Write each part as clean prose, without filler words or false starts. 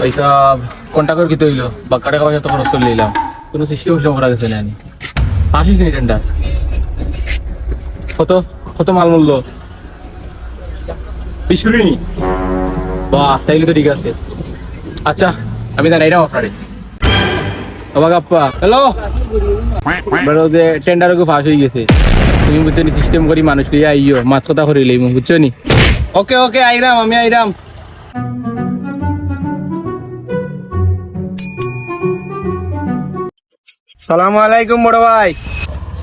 পয়সা কন্ট্যাক্ট কি হইলো বাক্কা টাকা পয়সা তো খরচ করে নিলাম, কোনো সিস্টেম করা গেছে না। আসিস নি টেন্ডার কত কত মাল মূল্য 20 কোটি নি? বাহ, তাইলে তো ঠিক আছে। আচ্ছা আমি জানাই না আপনারে বাপ্পা। হ্যালো, যে টেন্ডার ফাঁস হয়ে গেছে, তুমি বুঝছো নি সিস্টেম করি মানুষ লিয়ে আইও মাত কথা করে লইম, বুঝছো নি? ওকে ওকে, আইরাম আমি আইরাম। সালামু আলাইকুম বড় ভাই।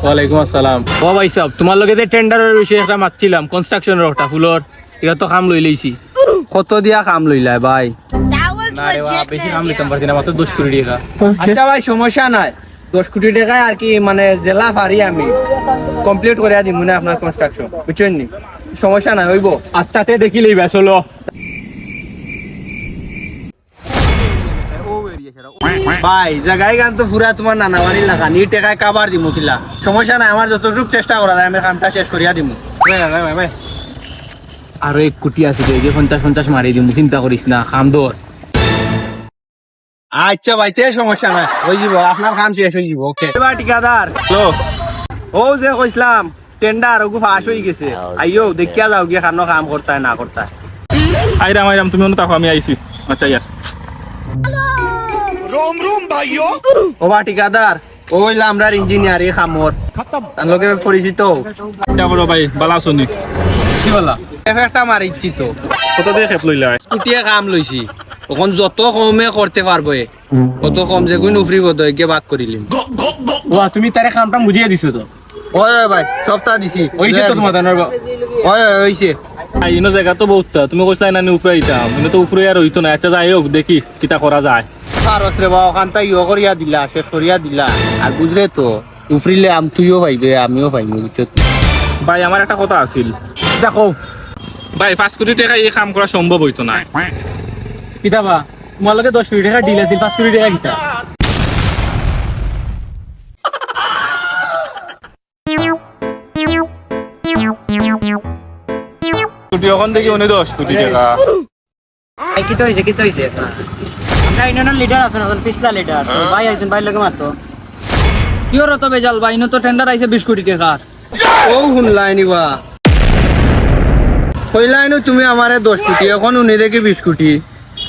ওয়ালাইকুম আসসালাম। ও ভাই সাহেব, তোমার লগে যে টেন্ডারের বিষয়ে একটা মাতছিলাম, কনস্ট্রাকশনের ওটা ফুলর, এটা তো কাম লই লইছি। কত দিয়া কাম লইলা ভাই? না রে বাবা, বেশি কাম লইতাম পারছি না, মাত্র 10 কোটি টাকা। আচ্ছা ভাই, সমস্যা নাই। 10 কোটি টাকায় আর কি মানে জেলা পারি আমি কমপ্লিট করে দিই মনে আপনার কনস্ট্রাকশন, বুঝছেন নি? সমস্যা নাই, হইব। আচ্ছা তে দেখি লইবা, চলো। ভাই জায়গায় গান তো পুরা তোমার নানা বাড়ির লাগা, নি টাকায় কাবার দিমু কিলা, সমস্যা নাই। আমার যতটুকু চেষ্টা করা যায় আমি কামটা শেষ করিয়া দিমু। আরো 1 কোটি আছে, তো এই যে 50-50 মারি দিমু, চিন্তা করিস না, কাম দর। আচ্ছা ভাই, তে সমস্যা নাই, হয়ে যাব, আপনার কাম শেষ হয়ে যাব। ওকে এবার ঠিকাদার, হ্যালো, ও যে কইছিলাম টেন্ডার ওগু ফাঁস হয়ে গেছে, আইও দেখিয়া যাও গিয়ে খানো কাম করতে না করতে। আইরাম আইরাম, তুমি অন্য তাকো, আমি আইছি। আচ্ছা ইয়ার ও বা ঠিকাদার, ও হইলা আমরা ইঞ্জিনিয়ার এই খামর তার লগে পরিচিত। এটা বলো ভাই, বালা শুনি কি বলা? একটা মারিছি তো, কত দিয়ে খেপ লইলা? স্কুটিয়ে কাম লইছি, এখন যত কমে করতে পারবো কত কম যে গুণ উফরি বদ কে বাক করিলিম। ওয়া, তুমি তারে কামটা বুঝিয়ে দিছো তো? ওই ভাই সপ্তাহ দিছি, ওইছে তো তোমার দানার। ওই হইছে। ইনো জায়গা তো বহুতটা, তুমি কইছিলা না উপরে আইতাম, ইনো তো উপরে আর হইতো না। আচ্ছা যাই হোক, দেখি কিতা করা যায়। পারস রে বা, ওখানটা ইয়ে করিয়া দিলা, শেষ করিয়া দিলা, আর বুঝলে তো উফরিলে তুইও পাইবে আমিও পাইবো, বুঝছো? ভাই আমার একটা কথা আছিল। দেখো ভাই 5 কোটি টাকা এই কাম করা সম্ভব হইতো না। কিতাবা, তোমার লগে 10 কোটি টাকা ডিল আছে, 5 কোটি টাকা কিতা? কোটি এখন দেখি উনি 10 কোটি টাকা। কিতো হইছে আমরা ইউনিয়নের লিডার আছেন, এখন পিছলা লিডার ভাই আইছেন, ভাই লগে মাতো কি ওর তো বেজাল ভাই, ইনো তো টেন্ডার আইছে 20 কোটি টাকার। ও শুনলাই নিবা কইলাই তুমি আমারে 10 কোটি, এখন উনি দেখি 20 কোটি।